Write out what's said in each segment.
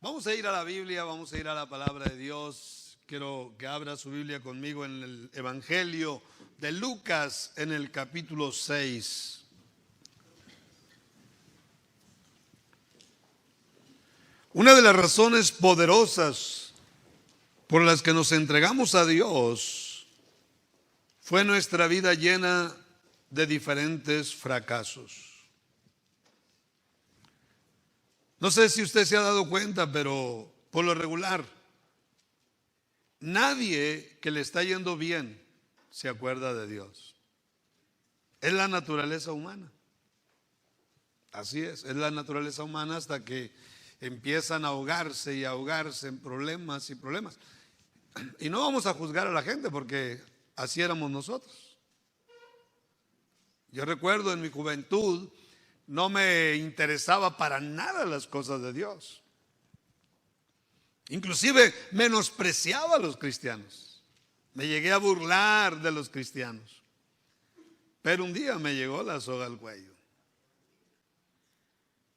Vamos a ir a la Biblia, vamos a ir a la palabra de Dios. Quiero que abra su Biblia conmigo en el Evangelio de Lucas, en el capítulo 6. Una de las razones poderosas por las que nos entregamos a Dios fue nuestra vida llena de diferentes fracasos. No sé si usted se ha dado cuenta, pero por lo regular, nadie que le está yendo bien se acuerda de Dios. Es la naturaleza humana. Así es la naturaleza humana hasta que empiezan a ahogarse y ahogarse en problemas y problemas. Y no vamos a juzgar a la gente porque así éramos nosotros. Yo recuerdo en mi juventud, no me interesaba para nada las cosas de Dios. Inclusive menospreciaba a los cristianos. Me llegué a burlar de los cristianos. Pero un día me llegó la soga al cuello.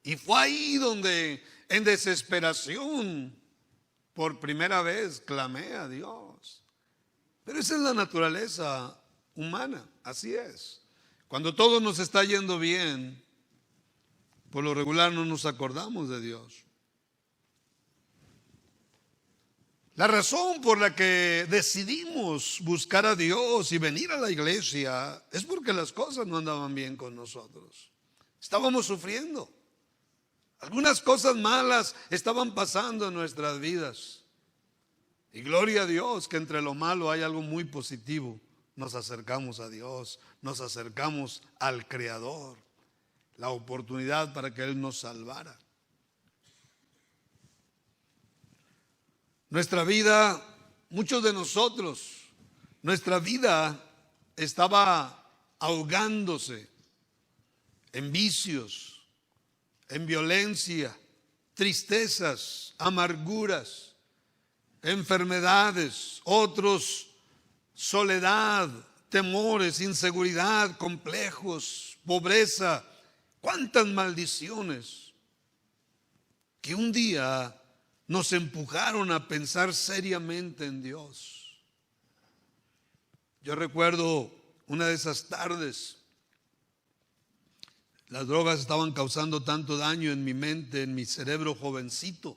Y fue ahí donde en desesperación por primera vez clamé a Dios. Pero esa es la naturaleza humana, así es. Cuando todo nos está yendo bien, por lo regular no nos acordamos de Dios. La razón por la que decidimos buscar a Dios y venir a la iglesia es porque las cosas no andaban bien con nosotros. Estábamos sufriendo. Algunas cosas malas estaban pasando en nuestras vidas. Y gloria a Dios que entre lo malo hay algo muy positivo. Nos acercamos a Dios, nos acercamos al Creador. La oportunidad para que Él nos salvara. Nuestra vida, muchos de nosotros, nuestra vida estaba ahogándose en vicios, en violencia, tristezas, amarguras, enfermedades, otros soledad, temores, inseguridad, complejos, pobreza. Cuántas maldiciones que un día nos empujaron a pensar seriamente en Dios. Yo recuerdo una de esas tardes, las drogas estaban causando tanto daño en mi mente, en mi cerebro jovencito,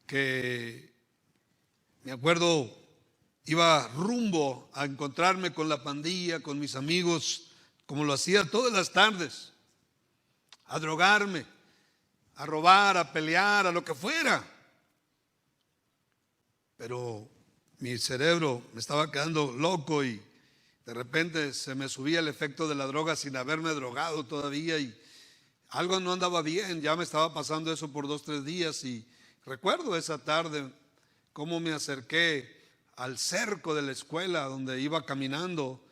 que me acuerdo, iba rumbo a encontrarme con la pandilla, con mis amigos, como lo hacía todas las tardes, a drogarme, a robar, a pelear, a lo que fuera. Pero mi cerebro me estaba quedando loco y de repente se me subía el efecto de la droga sin haberme drogado todavía y algo no andaba bien. Ya me estaba pasando eso por 2 o 3 días y recuerdo esa tarde cómo me acerqué al cerco de la escuela donde iba caminando.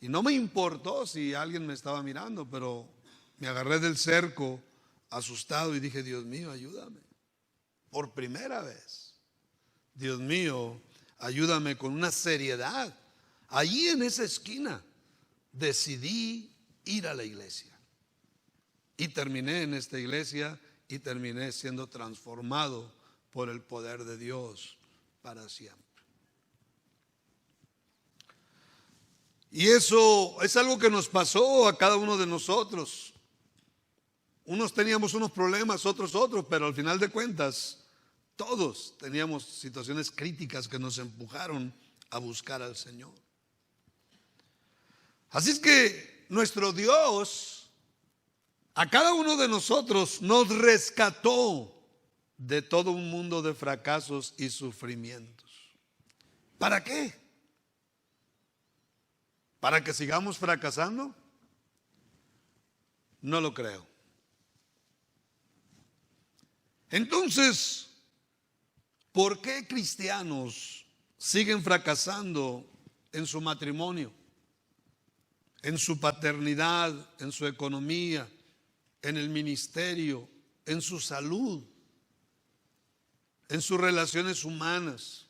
Y no me importó si alguien me estaba mirando, pero me agarré del cerco asustado y dije, Dios mío, ayúdame. Por primera vez, Dios mío, ayúdame con una seriedad. Allí en esa esquina decidí ir a la iglesia. Y terminé en esta iglesia y terminé siendo transformado por el poder de Dios para siempre. Y eso es algo que nos pasó a cada uno de nosotros. Unos teníamos unos problemas, otros, pero al final de cuentas, todos teníamos situaciones críticas que nos empujaron a buscar al Señor. Así es que nuestro Dios, a cada uno de nosotros, nos rescató de todo un mundo de fracasos y sufrimientos. ¿Para qué? ¿Para que sigamos fracasando? No lo creo. Entonces, ¿por qué cristianos siguen fracasando en su matrimonio, en su paternidad, en su economía, en el ministerio, en su salud, en sus relaciones humanas?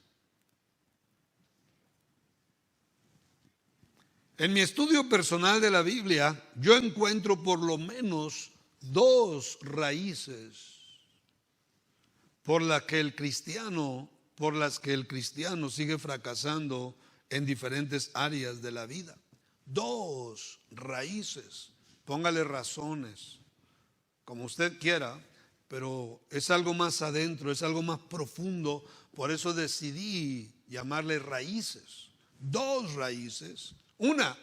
En mi estudio personal de la Biblia, yo encuentro por lo menos 2 raíces por las que el cristiano sigue fracasando en diferentes áreas de la vida. 2 raíces, póngale razones, como usted quiera, pero es algo más adentro, es algo más profundo. Por eso decidí llamarle raíces. 2 raíces. Una,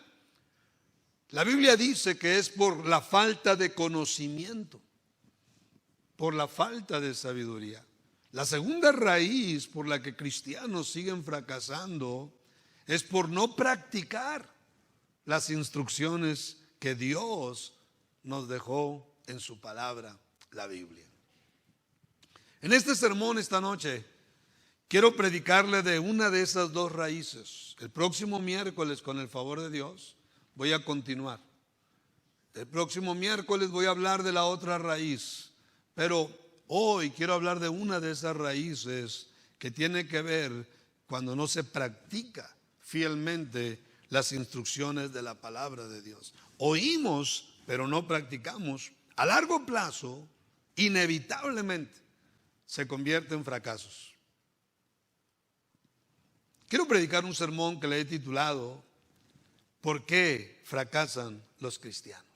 la Biblia dice que es por la falta de conocimiento, por la falta de sabiduría. La segunda raíz por la que cristianos siguen fracasando es por no practicar las instrucciones que Dios nos dejó en su palabra, la Biblia. En este sermón esta noche quiero predicarle de una de esas 2 raíces. El próximo miércoles, con el favor de Dios, voy a continuar. El próximo miércoles voy a hablar de la otra raíz, pero hoy quiero hablar de una de esas raíces que tiene que ver cuando no se practica fielmente las instrucciones de la palabra de Dios. Oímos, pero no practicamos. A largo plazo, inevitablemente, se convierte en fracasos. Quiero predicar un sermón que le he titulado ¿Por qué fracasan los cristianos?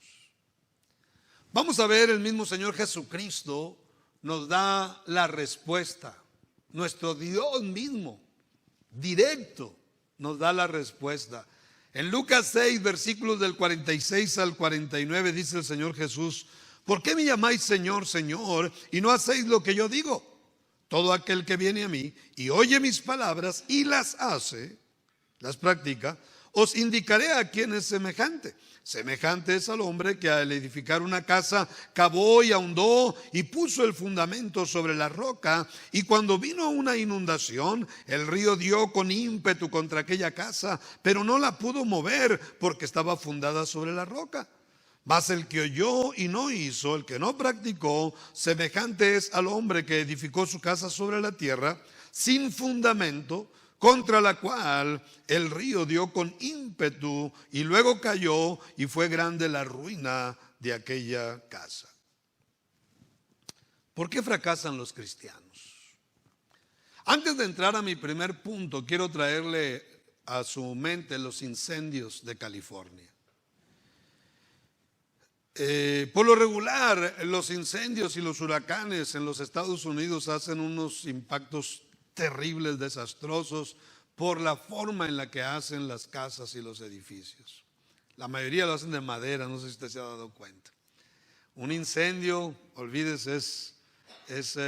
Vamos a ver, el mismo Señor Jesucristo nos da la respuesta. Nuestro Dios mismo, directo, nos da la respuesta. En Lucas 6, versículos del 46 al 49, dice el Señor Jesús: ¿por qué me llamáis Señor, Señor, y no hacéis lo que yo digo? Todo aquel que viene a mí y oye mis palabras y las hace, las practica, os indicaré a quién es semejante. Semejante es al hombre que al edificar una casa cavó y ahondó y puso el fundamento sobre la roca, y cuando vino una inundación, el río dio con ímpetu contra aquella casa, pero no la pudo mover porque estaba fundada sobre la roca. Mas el que oyó y no hizo, el que no practicó, semejante es al hombre que edificó su casa sobre la tierra sin fundamento, contra la cual el río dio con ímpetu y luego cayó, y fue grande la ruina de aquella casa. ¿Por qué fracasan los cristianos? Antes de entrar a mi primer punto, quiero traerle a su mente los incendios de California. Por lo regular, los incendios y los huracanes en los Estados Unidos hacen unos impactos terribles, desastrosos, por la forma en la que hacen las casas y los edificios. La mayoría lo hacen de madera, no sé si usted se ha dado cuenta. Un incendio, olvídese, es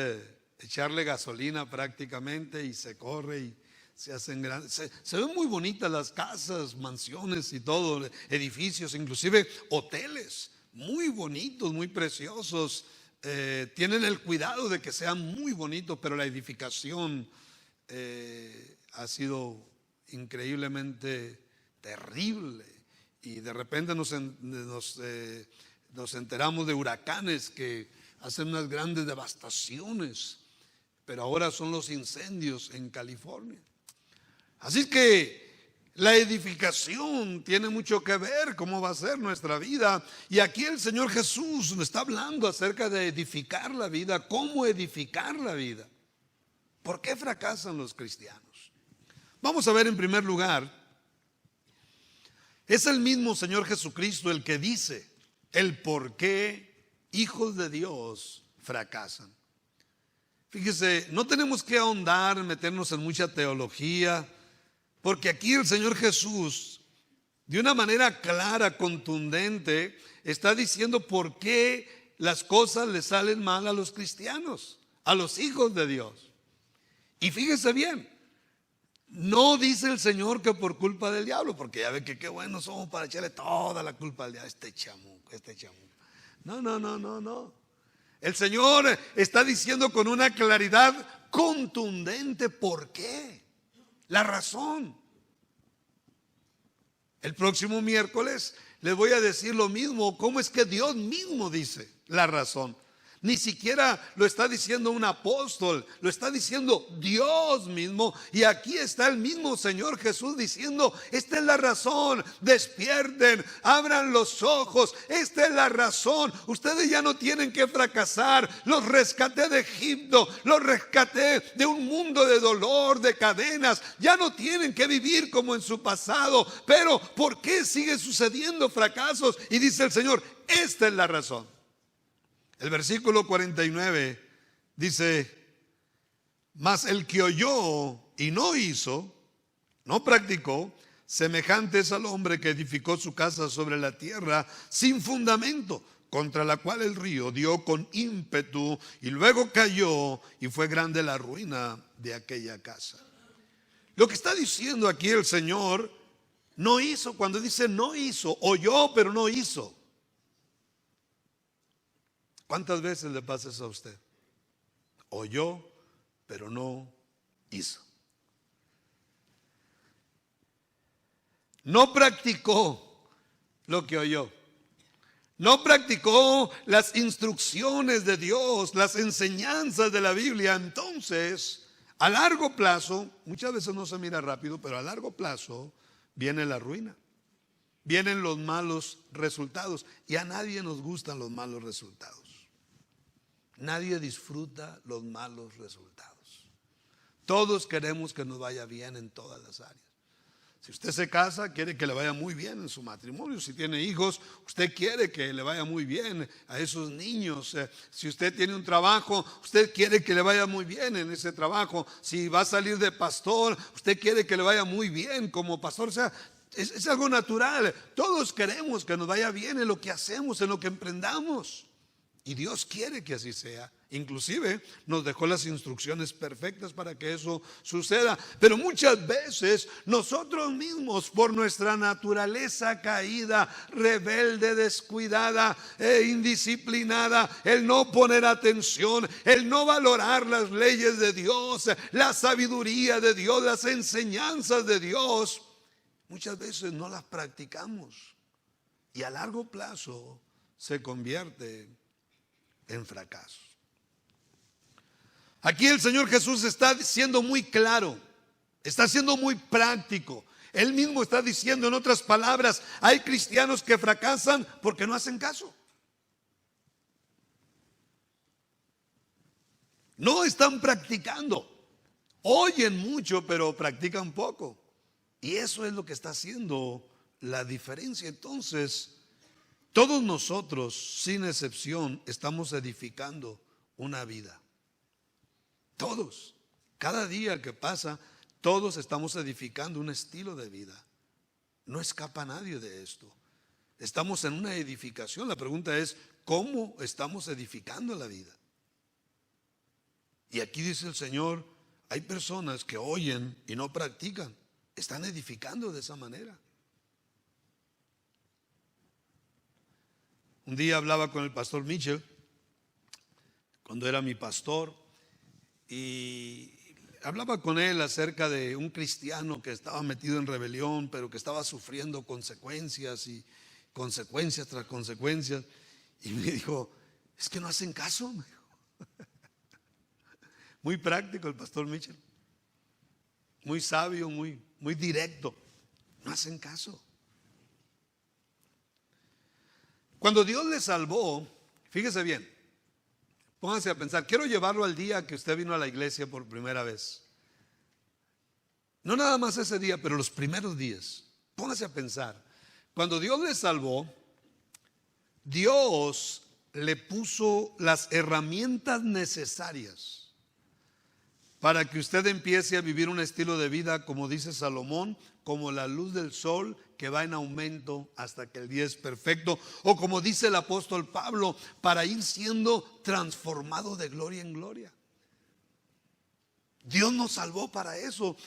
echarle gasolina prácticamente, y se corre y se hacen grandes. Se ven muy bonitas las casas, mansiones y todo, edificios, inclusive hoteles, muy bonitos, muy preciosos. Tienen el cuidado de que sean muy bonitos, pero la edificación ha sido increíblemente terrible, y de repente nos enteramos de huracanes que hacen unas grandes devastaciones, pero ahora son los incendios en California. Así que la edificación tiene mucho que ver cómo va a ser nuestra vida, y aquí el Señor Jesús nos está hablando acerca de edificar la vida, cómo edificar la vida. ¿Por qué fracasan los cristianos? Vamos a ver en primer lugar, es el mismo Señor Jesucristo el que dice el por qué hijos de Dios fracasan. Fíjese, no tenemos que ahondar, meternos en mucha teología, porque aquí el Señor Jesús, de una manera clara, contundente, está diciendo por qué las cosas le salen mal a los cristianos, a los hijos de Dios. Y fíjese bien, no dice el Señor que por culpa del diablo, porque ya ve que qué buenos somos para echarle toda la culpa al diablo. Este chamuco. No. El Señor está diciendo con una claridad contundente por qué. La razón. El próximo miércoles les voy a decir lo mismo, cómo es que Dios mismo dice la razón. Ni siquiera lo está diciendo un apóstol, lo está diciendo Dios mismo. Y aquí está el mismo Señor Jesús diciendo: esta es la razón, despierten, abran los ojos, esta es la razón. Ustedes ya no tienen que fracasar. Los rescaté de Egipto, los rescaté de un mundo de dolor, de cadenas. Ya no tienen que vivir como en su pasado. Pero ¿por qué siguen sucediendo fracasos? Y dice el Señor: esta es la razón. El versículo 49 dice: mas el que oyó y no hizo, no practicó, semejante es al hombre que edificó su casa sobre la tierra sin fundamento, contra la cual el río dio con ímpetu y luego cayó, y fue grande la ruina de aquella casa. Lo que está diciendo aquí el Señor: no hizo. Cuando dice no hizo, oyó pero no hizo. ¿Cuántas veces le pasa eso a usted? Oyó pero no hizo. No practicó lo que oyó. No practicó las instrucciones de Dios, las enseñanzas de la Biblia. Entonces, a largo plazo, muchas veces no se mira rápido, pero a largo plazo viene la ruina. Vienen los malos resultados. Y a nadie nos gustan los malos resultados. Nadie disfruta los malos resultados. Todos queremos que nos vaya bien en todas las áreas. Si usted se casa, quiere que le vaya muy bien en su matrimonio. Si tiene hijos, usted quiere que le vaya muy bien a esos niños. Si usted tiene un trabajo, usted quiere que le vaya muy bien en ese trabajo. Si va a salir de pastor, usted quiere que le vaya muy bien como pastor. O sea, es algo natural. Todos queremos que nos vaya bien en lo que hacemos, en lo que emprendamos. Y Dios quiere que así sea. Inclusive nos dejó las instrucciones perfectas para que eso suceda. Pero muchas veces nosotros mismos, por nuestra naturaleza caída, rebelde, descuidada, indisciplinada, el no poner atención, el no valorar las leyes de Dios, la sabiduría de Dios, las enseñanzas de Dios, muchas veces no las practicamos. Y a largo plazo se convierte en fracaso. Aquí el Señor Jesús está siendo muy claro, está siendo muy práctico. Él mismo está diciendo, en otras palabras, hay cristianos que fracasan porque no hacen caso. No están practicando. Oyen mucho, pero practican poco. Y eso es lo que está haciendo la diferencia. Entonces, todos nosotros, sin excepción, estamos edificando una vida. Todos. Cada día que pasa, todos estamos edificando un estilo de vida. No escapa nadie de esto. Estamos en una edificación. La pregunta es, ¿cómo estamos edificando la vida? Y aquí dice el Señor, hay personas que oyen y no practican. Están edificando de esa manera. Un día hablaba con el pastor Mitchell, cuando era mi pastor, y hablaba con él acerca de un cristiano que estaba metido en rebelión, pero que estaba sufriendo consecuencias y consecuencias tras consecuencias. Y me dijo, es que no hacen caso, me dijo. Muy práctico el pastor Mitchell, muy sabio, muy directo. No hacen caso. Cuando Dios le salvó, fíjese bien, pónganse a pensar, quiero llevarlo al día que usted vino a la iglesia por primera vez. No nada más ese día, pero los primeros días. Pónganse a pensar, cuando Dios le salvó, Dios le puso las herramientas necesarias para que usted empiece a vivir un estilo de vida, como dice Salomón, como la luz del sol que va en aumento hasta que el día es perfecto, o como dice el apóstol Pablo, para ir siendo transformado de gloria en gloria. Dios nos salvó para eso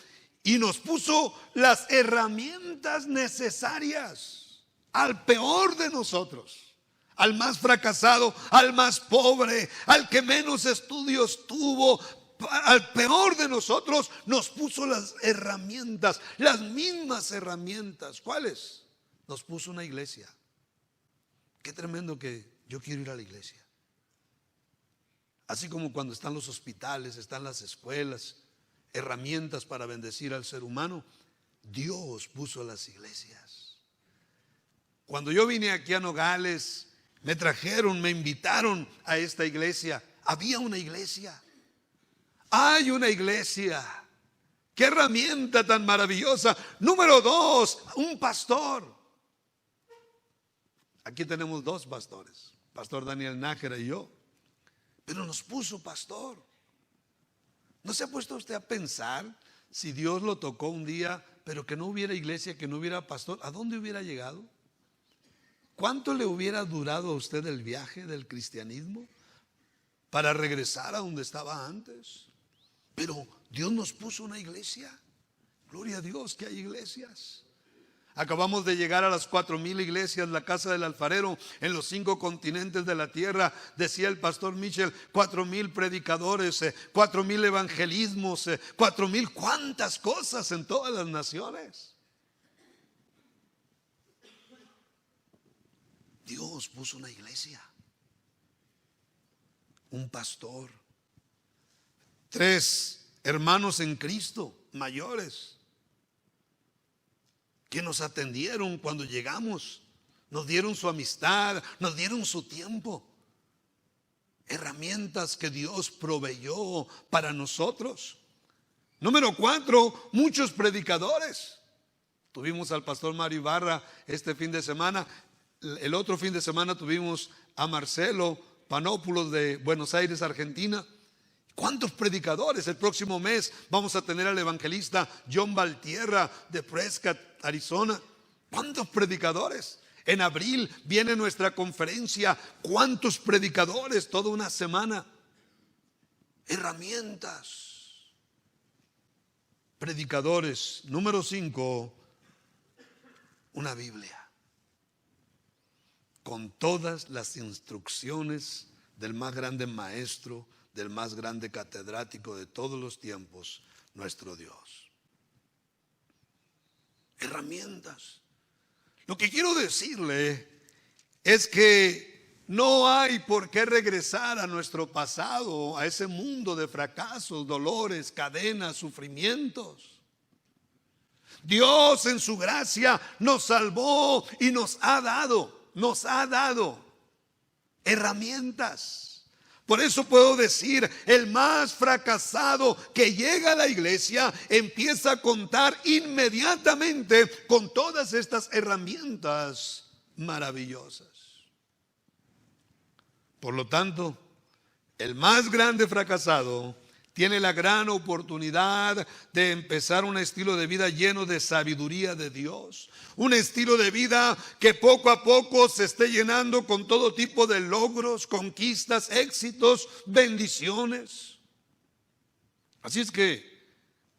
y nos puso las herramientas necesarias al peor de nosotros, al más fracasado, al más pobre, al que menos estudios tuvo. Al peor de nosotros nos puso las herramientas, las mismas herramientas. ¿Cuáles? Nos puso una iglesia. Qué tremendo que yo quiero ir a la iglesia. Así como cuando están los hospitales, están las escuelas, herramientas para bendecir al ser humano, Dios puso las iglesias. Cuando yo vine aquí a Nogales, me trajeron, me invitaron a esta iglesia. Había una iglesia. Hay una iglesia. ¡Qué herramienta tan maravillosa! Número 2, un pastor. Aquí tenemos 2 pastores, Pastor Daniel Nájera y yo. Pero nos puso pastor. ¿No se ha puesto usted a pensar si Dios lo tocó un día, pero que no hubiera iglesia, que no hubiera pastor? ¿A dónde hubiera llegado? ¿Cuánto le hubiera durado a usted el viaje del cristianismo para regresar a donde estaba antes? Pero Dios nos puso una iglesia. Gloria a Dios que hay iglesias. Acabamos de llegar a las 4,000 iglesias, la casa del alfarero, en los 5 continentes de la tierra. Decía el pastor Mitchell, 4,000 predicadores, 4,000 evangelismos, 4,000 cuantas cosas en todas las naciones. Dios puso una iglesia, un pastor, 3 hermanos en Cristo mayores que nos atendieron cuando llegamos, nos dieron su amistad, nos dieron su tiempo, herramientas que Dios proveyó para nosotros. Número 4, muchos predicadores. Tuvimos al pastor Mario Ibarra este fin de semana. El otro fin de semana tuvimos a Marcelo Panópulos de Buenos Aires, Argentina. ¿Cuántos predicadores? El próximo mes vamos a tener al evangelista John Valtierra de Prescott, Arizona. ¿Cuántos predicadores? En abril viene nuestra conferencia. ¿Cuántos predicadores? Toda una semana. Herramientas. Predicadores. Número 5, una Biblia con todas las instrucciones del más grande maestro, del más grande catedrático de todos los tiempos, nuestro Dios. Herramientas. Lo que quiero decirle es que no hay por qué regresar a nuestro pasado, a ese mundo de fracasos, dolores, cadenas, sufrimientos. Dios en su gracia nos salvó y nos ha dado herramientas. Por eso puedo decir, el más fracasado que llega a la iglesia empieza a contar inmediatamente con todas estas herramientas maravillosas. Por lo tanto, el más grande fracasado tiene la gran oportunidad de empezar un estilo de vida lleno de sabiduría de Dios. Un estilo de vida que poco a poco se esté llenando con todo tipo de logros, conquistas, éxitos, bendiciones. Así es que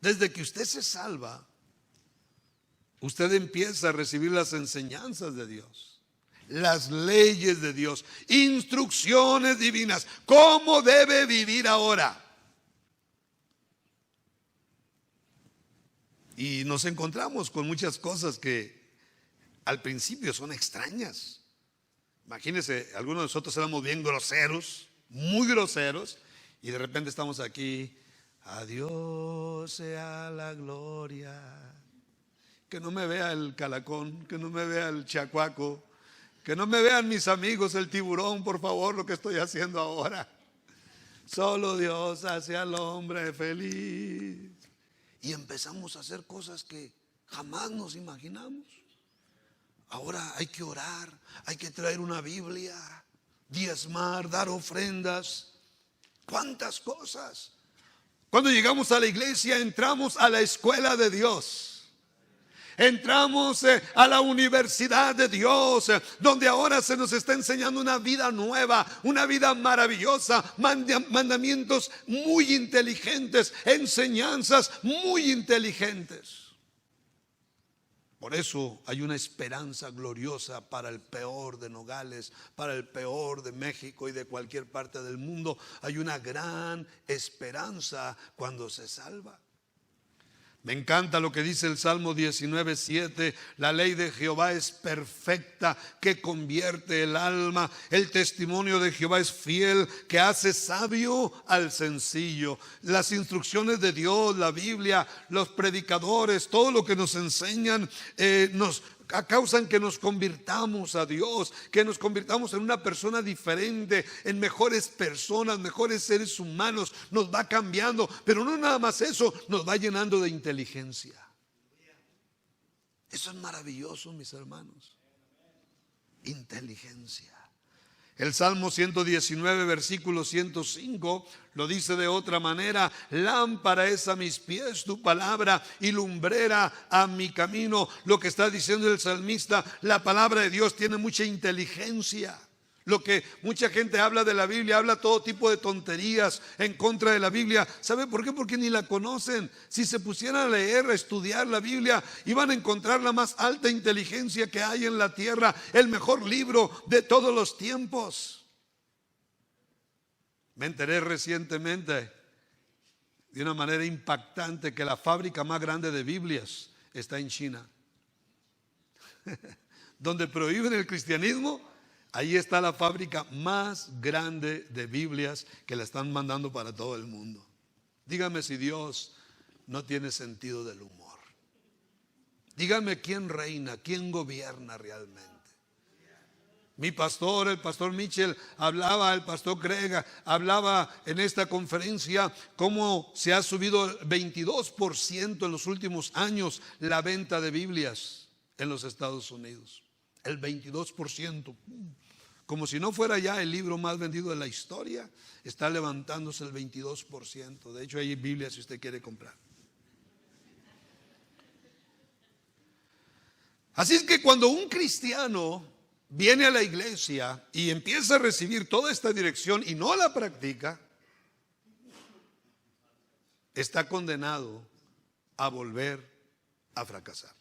desde que usted se salva, usted empieza a recibir las enseñanzas de Dios, las leyes de Dios, instrucciones divinas, cómo debe vivir ahora. Y nos encontramos con muchas cosas que al principio son extrañas. Imagínense, algunos de nosotros éramos bien groseros, muy groseros, y de repente estamos aquí, a Dios sea la gloria. Que no me vea el calacón, que no me vea el chacuaco, que no me vean mis amigos el tiburón, por favor, lo que estoy haciendo ahora. Solo Dios hace al hombre feliz. Y empezamos a hacer cosas que jamás nos imaginamos. Ahora hay que orar, hay que traer una Biblia, diezmar, dar ofrendas. ¿Cuántas cosas? Cuando llegamos a la iglesia, entramos a la escuela de Dios. Entramos a la universidad de Dios, donde ahora se nos está enseñando una vida nueva, una vida maravillosa, mandamientos muy inteligentes, enseñanzas muy inteligentes. Por eso hay una esperanza gloriosa para el peor de Nogales, para el peor de México y de cualquier parte del mundo. Hay una gran esperanza cuando se salva. Me encanta lo que dice el Salmo 19:7. La ley de Jehová es perfecta, que convierte el alma. El testimonio de Jehová es fiel, que hace sabio al sencillo. Las instrucciones de Dios, la Biblia, los predicadores, todo lo que nos enseñan nos causan que nos convirtamos a Dios, que nos convirtamos en una persona diferente, en mejores personas, mejores seres humanos. Nos va cambiando, pero no nada más eso, nos va llenando de inteligencia. Eso es maravilloso, mis hermanos. Inteligencia. El Salmo 119, versículo 105 lo dice de otra manera: lámpara es a mis pies tu palabra y lumbrera a mi camino. Lo que está diciendo el salmista, la palabra de Dios tiene mucha inteligencia. Lo que mucha gente habla de la Biblia, habla todo tipo de tonterías en contra de la Biblia. ¿Sabe por qué? Porque ni la conocen. Si se pusieran a leer, a estudiar la Biblia, iban a encontrar la más alta inteligencia que hay en la tierra, el mejor libro de todos los tiempos. Me enteré recientemente de una manera impactante que la fábrica más grande de Biblias está en China. Donde prohíben el cristianismo, ahí está la fábrica más grande de Biblias que la están mandando para todo el mundo. Dígame si Dios no tiene sentido del humor. Dígame quién reina, quién gobierna realmente. Mi pastor, el pastor Mitchell, hablaba, el pastor Grega, hablaba en esta conferencia cómo se ha subido 22% en los últimos años la venta de Biblias en los Estados Unidos. El 22%. Como si no fuera ya el libro más vendido de la historia, está levantándose el 22%. De hecho, hay Biblias si usted quiere comprar. Así es que cuando un cristiano viene a la iglesia y empieza a recibir toda esta dirección y no la practica, está condenado a volver a fracasar.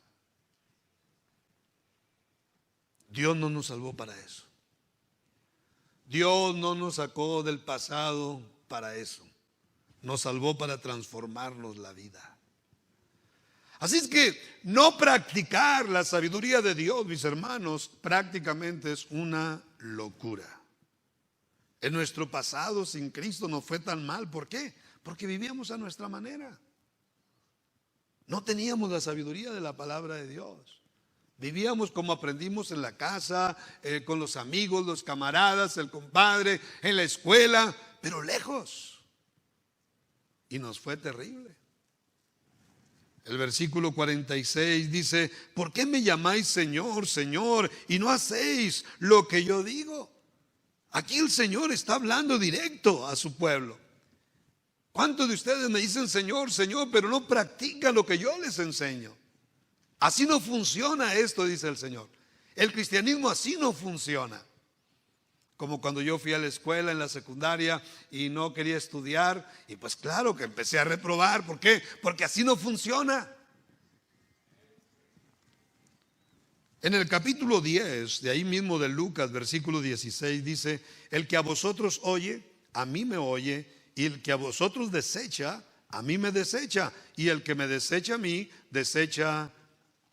Dios no nos salvó para eso. Dios no nos sacó del pasado para eso. Nos salvó para transformarnos la vida. Así es que no practicar la sabiduría de Dios, mis hermanos, prácticamente es una locura. En nuestro pasado sin Cristo no fue tan mal. ¿Por qué? Porque vivíamos a nuestra manera. No teníamos la sabiduría de la palabra de Dios. Vivíamos como aprendimos en la casa, con los amigos, los camaradas, el compadre, en la escuela, pero lejos. Y nos fue terrible. El versículo 46 dice: ¿por qué me llamáis Señor, Señor, y no hacéis lo que yo digo? Aquí el Señor está hablando directo a su pueblo. ¿Cuántos de ustedes me dicen Señor, Señor, pero no practican lo que yo les enseño? Así no funciona esto, dice el Señor. El cristianismo así no funciona. Como cuando yo fui a la escuela en la secundaria y no quería estudiar, y pues claro que empecé a reprobar. ¿Por qué? Porque así no funciona. En el capítulo 10, de ahí mismo de Lucas, versículo 16, dice: el que a vosotros oye, a mí me oye, y el que a vosotros desecha, a mí me desecha, y el que me desecha a mí, desecha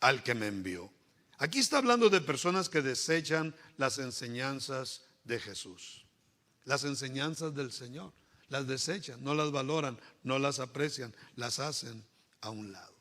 al que me envió. Aquí está hablando de personas que desechan las enseñanzas de Jesús, las enseñanzas del Señor. Las desechan, no las valoran, no las aprecian, las hacen a un lado.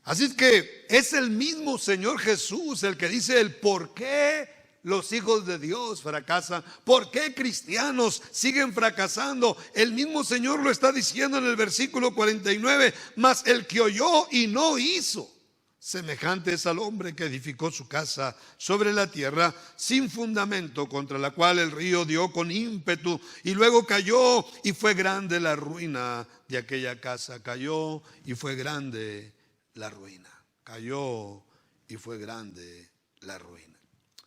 Así es que es el mismo Señor Jesús el que dice el por qué los hijos de Dios fracasan, por qué cristianos siguen fracasando. El mismo Señor lo está diciendo en el versículo 49: mas el que oyó y no hizo, semejante es al hombre que edificó su casa sobre la tierra sin fundamento, contra la cual el río dio con ímpetu y luego cayó, y fue grande la ruina de aquella casa. Cayó y fue grande la ruina. Cayó y fue grande la ruina.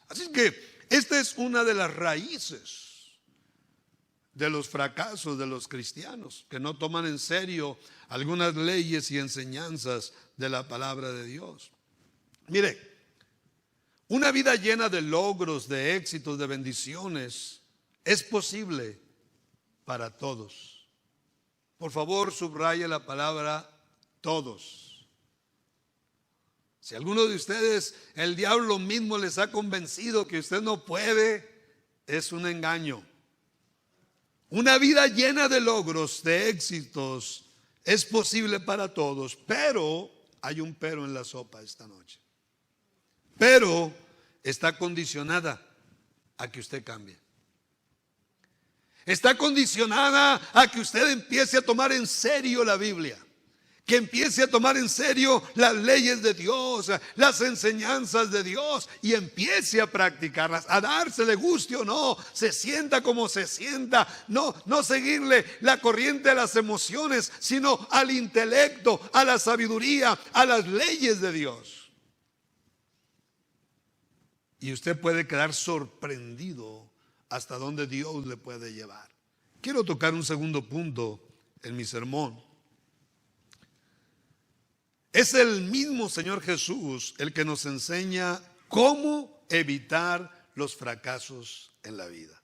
Así que esta es una de las raíces de los fracasos de los cristianos, que no toman en serio algunas leyes y enseñanzas de la palabra de Dios. Mire, una vida llena de logros, de éxitos, de bendiciones es posible para todos. Por favor, subraye la palabra Todos. Si alguno de ustedes, el diablo mismo les ha convencido que usted no puede, es un engaño. Una vida llena de logros, de éxitos, es posible para todos, pero hay un pero en la sopa esta noche. Pero está condicionada a que usted cambie. Está condicionada a que usted empiece a tomar en serio la Biblia, que empiece a tomar en serio las leyes de Dios, las enseñanzas de Dios, y empiece a practicarlas, a darse, le guste o no, se sienta como se sienta, no seguirle la corriente a las emociones, sino al intelecto, a la sabiduría, a las leyes de Dios. Y usted puede quedar sorprendido hasta dónde Dios le puede llevar. Quiero tocar un segundo punto en mi sermón. Es el mismo Señor Jesús el que nos enseña cómo evitar los fracasos en la vida.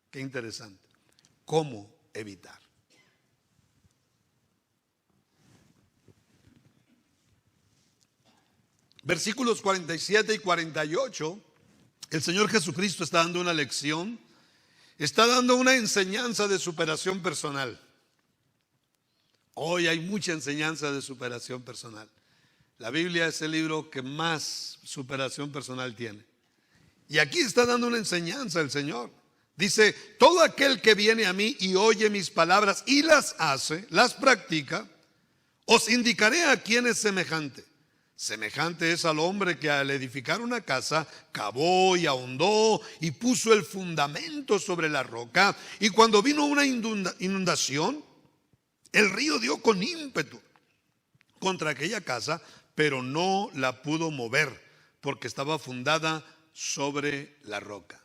Qué interesante. ¿Cómo evitar? Versículos 47 y 48, el Señor Jesucristo está dando una lección, está dando una enseñanza de superación personal. Hoy hay mucha enseñanza de superación personal. La Biblia es el libro que más superación personal tiene. Y aquí está dando una enseñanza el Señor. Dice, todo aquel que viene a mí y oye mis palabras y las hace, las practica, os indicaré a quién es semejante. Semejante es al hombre que al edificar una casa, cavó y ahondó y puso el fundamento sobre la roca. Y cuando vino una inundación, el río dio con ímpetu contra aquella casa, pero no la pudo mover porque estaba fundada sobre la roca.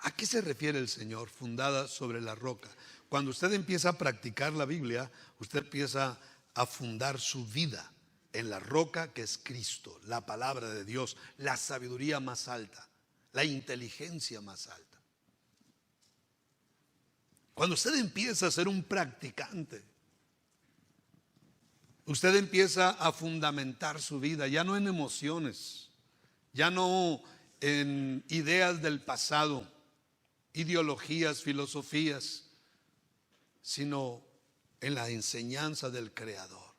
¿A qué se refiere el Señor? Fundada sobre la roca. Cuando usted empieza a practicar la Biblia, usted empieza a fundar su vida en la roca que es Cristo, la palabra de Dios, la sabiduría más alta, la inteligencia más alta. Cuando usted empieza a ser un practicante, usted empieza a fundamentar su vida, ya no en emociones, ya no en ideas del pasado, ideologías, filosofías, sino en la enseñanza del Creador.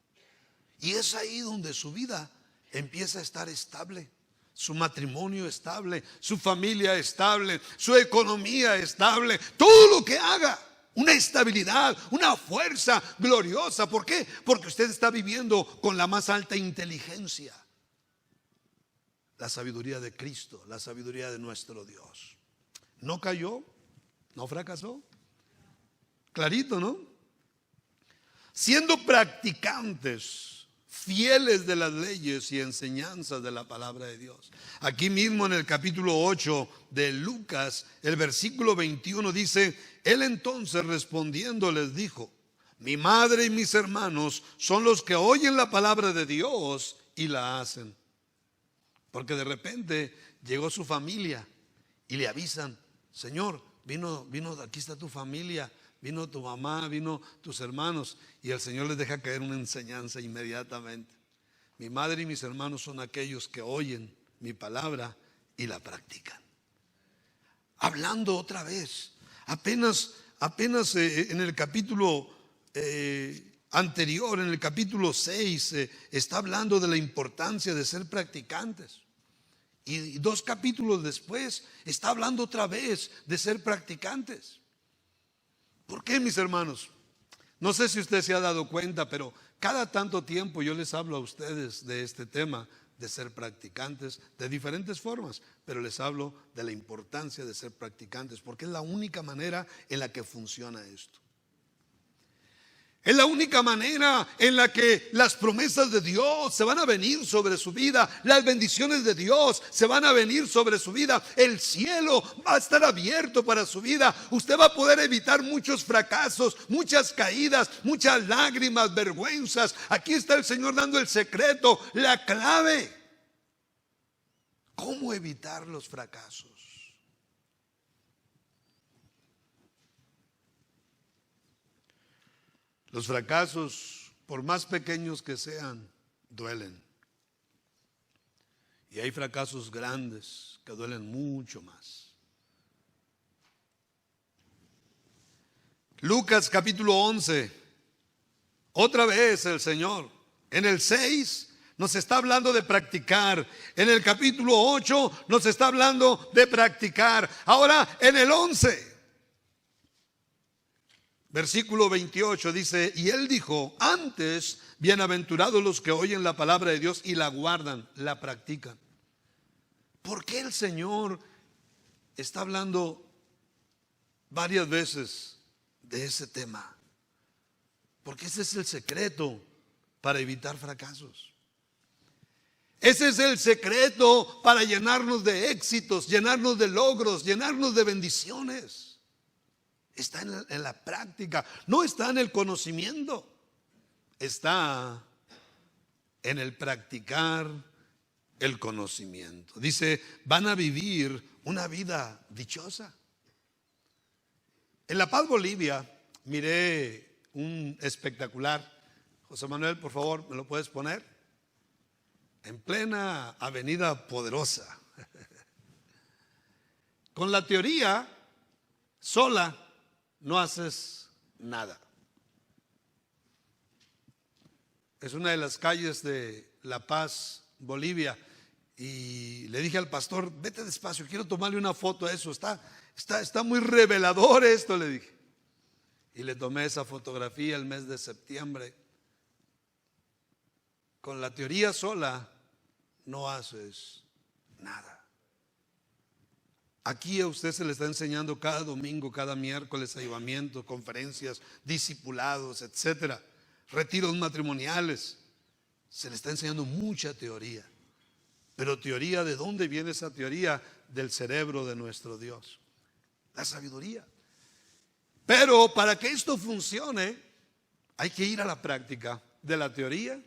Y es ahí donde su vida empieza a estar estable. Su matrimonio estable, su familia estable, su economía estable, todo lo que haga, una estabilidad, una fuerza gloriosa. ¿Por qué? Porque usted está viviendo con la más alta inteligencia, la sabiduría de Cristo, la sabiduría de nuestro Dios. ¿No cayó? ¿No fracasó? Clarito, ¿no? Siendo practicantes fieles de las leyes y enseñanzas de la palabra de Dios. Aquí mismo en el capítulo 8 de Lucas, el versículo 21 dice, él entonces respondiendo les dijo, mi madre y mis hermanos son los que oyen la palabra de Dios y la hacen. Porque de repente llegó su familia y le avisan, Señor, vino, aquí está tu familia, vino tu mamá, vino tus hermanos. Y el Señor les deja caer una enseñanza inmediatamente. Mi madre y mis hermanos son aquellos que oyen mi palabra y la practican. Hablando otra vez, apenas en el capítulo anterior, en el capítulo 6, está hablando de la importancia de ser practicantes. Y 2 capítulos después está hablando otra vez de ser practicantes. ¿Por qué, mis hermanos? No sé si usted se ha dado cuenta, pero cada tanto tiempo yo les hablo a ustedes de este tema de ser practicantes de diferentes formas, pero les hablo de la importancia de ser practicantes, porque es la única manera en la que funciona esto. Es la única manera en la que las promesas de Dios se van a venir sobre su vida. Las bendiciones de Dios se van a venir sobre su vida. El cielo va a estar abierto para su vida. Usted va a poder evitar muchos fracasos, muchas caídas, muchas lágrimas, vergüenzas. Aquí está el Señor dando el secreto, la clave. ¿Cómo evitar los fracasos? Los fracasos por más pequeños que sean, duelen. Y hay fracasos grandes que duelen mucho más. Lucas capítulo 11, otra vez el Señor, en el 6 nos está hablando de practicar, en el capítulo 8 nos está hablando de practicar, ahora en el 11, versículo 28 dice, y él dijo, antes, bienaventurados los que oyen la palabra de Dios y la guardan, la practican. ¿Por qué el Señor está hablando varias veces de ese tema? Porque ese es el secreto para evitar fracasos. Ese es el secreto para llenarnos de éxitos, llenarnos de logros, llenarnos de bendiciones. Está en la práctica, no está en el conocimiento, está en el practicar el conocimiento. Dice, van a vivir una vida dichosa. En La Paz, Bolivia, miré un espectacular. José Manuel, por favor, ¿me lo puedes poner? En plena avenida Poderosa. Con la teoría sola no haces nada. Es una de las calles de La Paz, Bolivia. Y le dije al pastor, vete despacio, quiero tomarle una foto a eso. Está muy revelador esto, le dije. Y le tomé esa fotografía el mes de septiembre. Con la teoría sola no haces nada. Aquí a usted se le está enseñando cada domingo, cada miércoles, avivamiento, conferencias, discipulados, etcétera, retiros matrimoniales. Se le está enseñando mucha teoría. Pero teoría, ¿de dónde viene esa teoría? Del cerebro de nuestro Dios, la sabiduría. Pero para que esto funcione, hay que ir a la práctica, de la teoría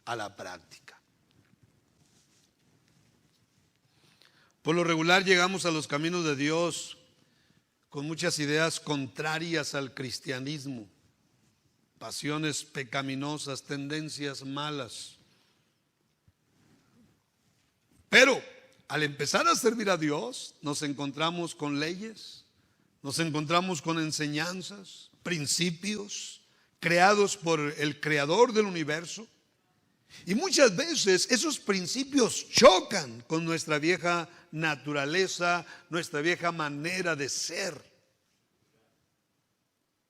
a la práctica. Por lo regular llegamos a los caminos de Dios con muchas ideas contrarias al cristianismo, pasiones pecaminosas, tendencias malas. Pero al empezar a servir a Dios, nos encontramos con leyes, nos encontramos con enseñanzas, principios creados por el creador del universo. Y muchas veces esos principios chocan con nuestra vieja naturaleza, nuestra vieja manera de ser.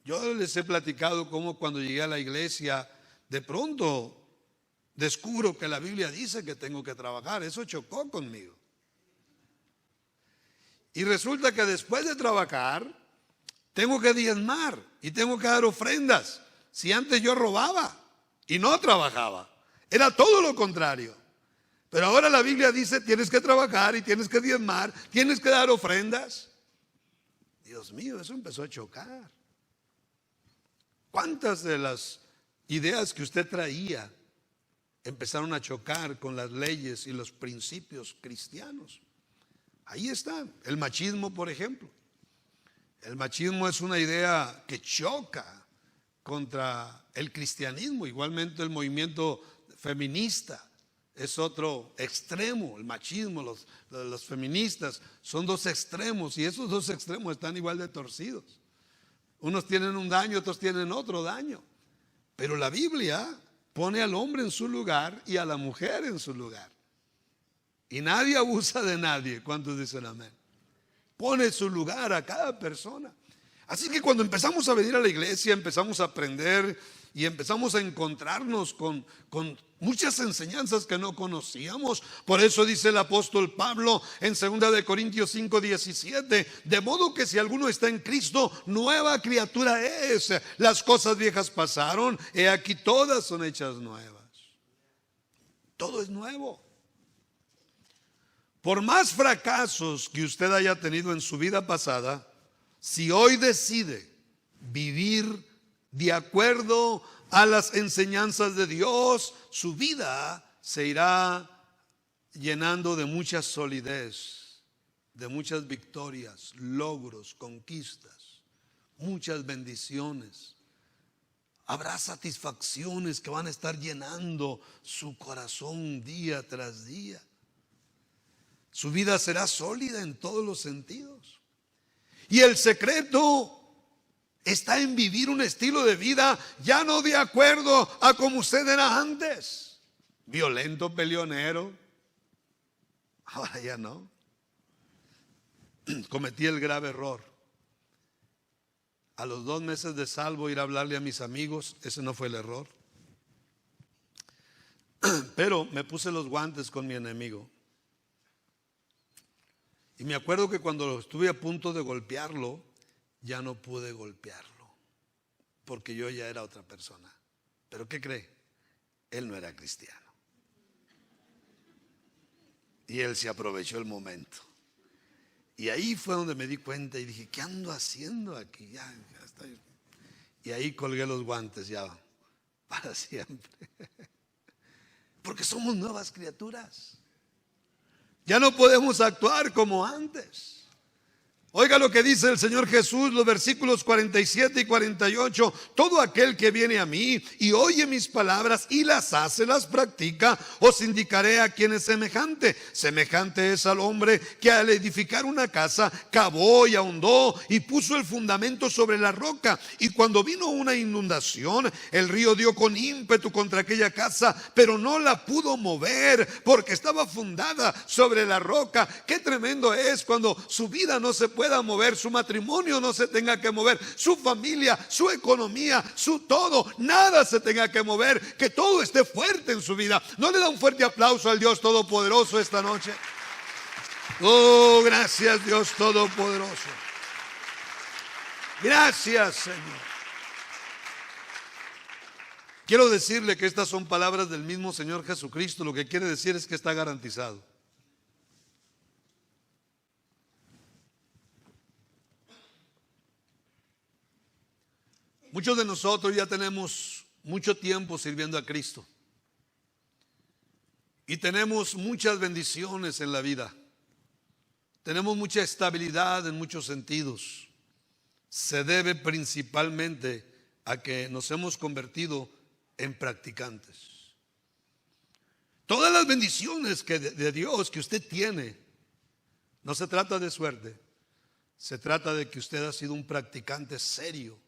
Yo les he platicado cómo cuando llegué a la iglesia, de pronto descubro que la Biblia dice que tengo que trabajar. Eso chocó conmigo. Y resulta que después de trabajar, tengo que diezmar y tengo que dar ofrendas. Si antes yo robaba y no trabajaba, era todo lo contrario. Pero ahora la Biblia dice, tienes que trabajar y tienes que diezmar, tienes que dar ofrendas. Dios mío, eso empezó a chocar. ¿Cuántas de las ideas que usted traía empezaron a chocar con las leyes y los principios cristianos? Ahí está, el machismo, por ejemplo. El machismo es una idea que choca contra el cristianismo. Igualmente el movimiento feminista es otro extremo. El machismo, los feministas son dos extremos, y esos dos extremos están igual de torcidos. Unos tienen un daño, otros tienen otro daño. Pero la Biblia pone al hombre en su lugar y a la mujer en su lugar. Y nadie abusa de nadie. ¿Cuántos dicen amén? Pone su lugar a cada persona. Así que cuando empezamos a venir a la iglesia, empezamos a aprender y empezamos a encontrarnos con muchas enseñanzas que no conocíamos. Por eso dice el apóstol Pablo en 2 de Corintios 5:17, de modo que si alguno está en Cristo, nueva criatura es. Las cosas viejas pasaron, he aquí todas son hechas nuevas. Todo es nuevo. Por más fracasos que usted haya tenido en su vida pasada, si hoy decide vivir de acuerdo a las enseñanzas de Dios, su vida se irá llenando de mucha solidez, de muchas victorias, logros, conquistas, muchas bendiciones. Habrá satisfacciones que van a estar llenando su corazón día tras día. Su vida será sólida en todos los sentidos. Y el secreto está en vivir un estilo de vida ya no de acuerdo a como usted era antes. Violento, peleonero. Ahora ya no. Cometí el grave error. A los 2 meses de salvo ir a hablarle a mis amigos. Ese no fue el error. Pero me puse los guantes con mi enemigo. Y me acuerdo que cuando estuve a punto de golpearlo, ya no pude golpearlo, porque yo ya era otra persona. ¿Pero qué cree? Él no era cristiano. Y él se aprovechó el momento. Y ahí fue donde me di cuenta y dije, ¿qué ando haciendo aquí? Ya estoy. Y ahí colgué los guantes ya para siempre. Porque somos nuevas criaturas. Ya no podemos actuar como antes. Oiga lo que dice el Señor Jesús, los versículos 47 y 48. Todo aquel que viene a mí y oye mis palabras y las hace, las practica, os indicaré a quién es semejante. Semejante es al hombre que al edificar una casa cavó y ahondó y puso el fundamento sobre la roca. Y cuando vino una inundación, el río dio con ímpetu contra aquella casa, pero no la pudo mover porque estaba fundada sobre la roca. Qué tremendo es cuando su vida no se pueda mover, su matrimonio no se tenga que mover, su familia, su economía, su todo, nada se tenga que mover, que todo esté fuerte en su vida. ¿No le da un fuerte aplauso al Dios Todopoderoso esta noche? Oh, gracias Dios Todopoderoso. Gracias, Señor. Quiero decirle que estas son palabras del mismo Señor Jesucristo. Lo que quiere decir es que está garantizado. Muchos de nosotros ya tenemos mucho tiempo sirviendo a Cristo y tenemos muchas bendiciones en la vida. Tenemos mucha estabilidad en muchos sentidos. Se debe principalmente a que nos hemos convertido en practicantes. Todas las bendiciones de Dios que usted tiene, no se trata de suerte, se trata de que usted ha sido un practicante serio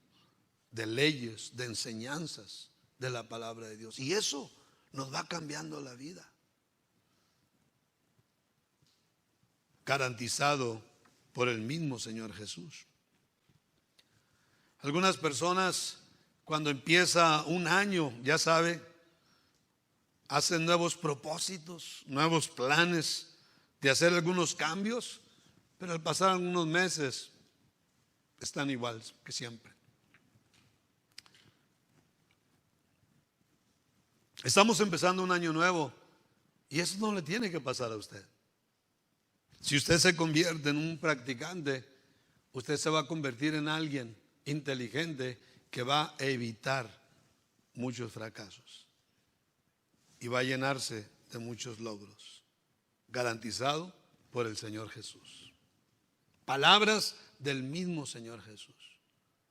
de leyes, de enseñanzas de la palabra de Dios. Y eso nos va cambiando la vida. Garantizado por el mismo Señor Jesús. Algunas personas, cuando empieza un año, ya sabe, hacen nuevos propósitos, nuevos planes de hacer algunos cambios, pero al pasar algunos meses están igual que siempre. Estamos empezando un año nuevo y eso no le tiene que pasar a usted. Si usted se convierte en un practicante, usted se va a convertir en alguien inteligente que va a evitar muchos fracasos y va a llenarse de muchos logros, garantizado por el Señor Jesús. Palabras del mismo Señor Jesús,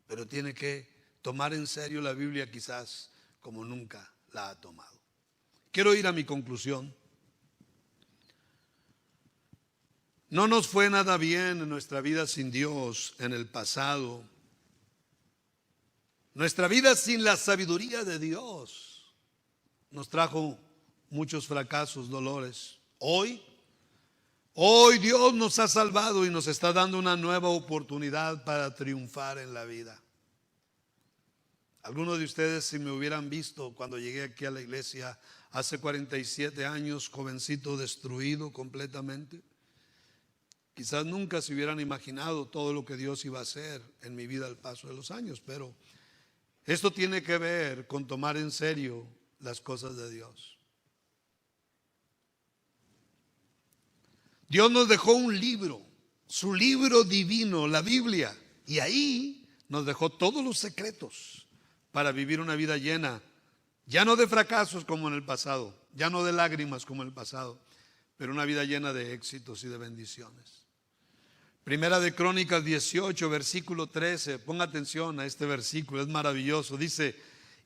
pero tiene que tomar en serio la Biblia quizás como nunca la ha tomado. Quiero ir a mi conclusión. No nos fue nada bien en nuestra vida sin Dios en el pasado. Nuestra vida sin la sabiduría de Dios nos trajo muchos fracasos, dolores. Hoy Dios nos ha salvado y nos está dando una nueva oportunidad para triunfar en la vida. Algunos de ustedes, si me hubieran visto cuando llegué aquí a la iglesia hace 47 años, jovencito destruido completamente, quizás nunca se hubieran imaginado todo lo que Dios iba a hacer en mi vida al paso de los años. Pero esto tiene que ver con tomar en serio las cosas de Dios. Dios nos dejó un libro, su libro divino, la Biblia, y ahí nos dejó todos los secretos para vivir una vida llena, ya no de fracasos como en el pasado, ya no de lágrimas como en el pasado, pero una vida llena de éxitos y de bendiciones. Primera de Crónicas 18, versículo 13, ponga atención a este versículo, es maravilloso. Dice: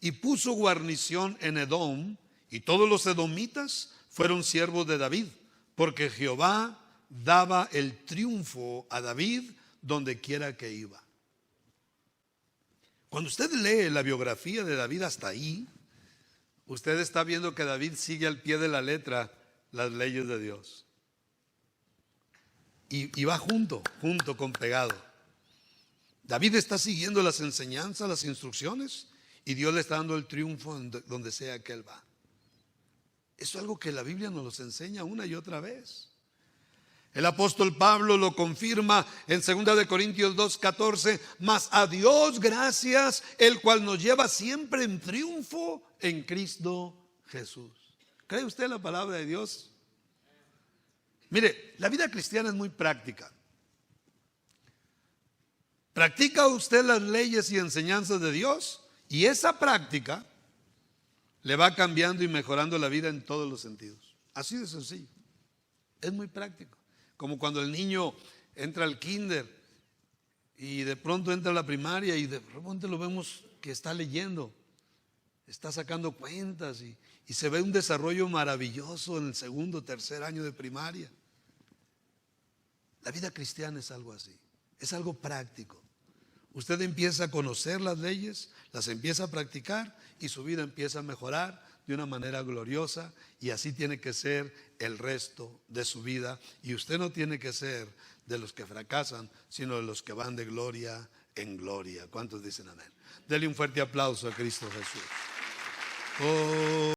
y puso guarnición en Edom, y todos los edomitas fueron siervos de David, porque Jehová daba el triunfo a David donde quiera que iba. Cuando usted lee la biografía de David hasta ahí, usted está viendo que David sigue al pie de la letra las leyes de Dios. Y va junto con pegado. David está siguiendo las enseñanzas, las instrucciones, y Dios le está dando el triunfo donde sea que él va. Eso es algo que la Biblia nos enseña una y otra vez. El apóstol Pablo lo confirma en 2 de Corintios 2:14, mas a Dios gracias, el cual nos lleva siempre en triunfo en Cristo Jesús. ¿Cree usted la palabra de Dios? Mire, la vida cristiana es muy práctica. Practica usted las leyes y enseñanzas de Dios, y esa práctica le va cambiando y mejorando la vida en todos los sentidos. Así de sencillo. Es muy práctico. Como cuando el niño entra al kinder y de pronto entra a la primaria y de repente lo vemos que está leyendo, está sacando cuentas y se ve un desarrollo maravilloso en el segundo, tercer año de primaria. La vida cristiana es algo así, es algo práctico. Usted empieza a conocer las leyes, las empieza a practicar y su vida empieza a mejorar de una manera gloriosa, y así tiene que ser el resto de su vida. Y usted no tiene que ser de los que fracasan, sino de los que van de gloria en gloria. ¿Cuántos dicen amén? Dele un fuerte aplauso a Cristo Jesús. Oh.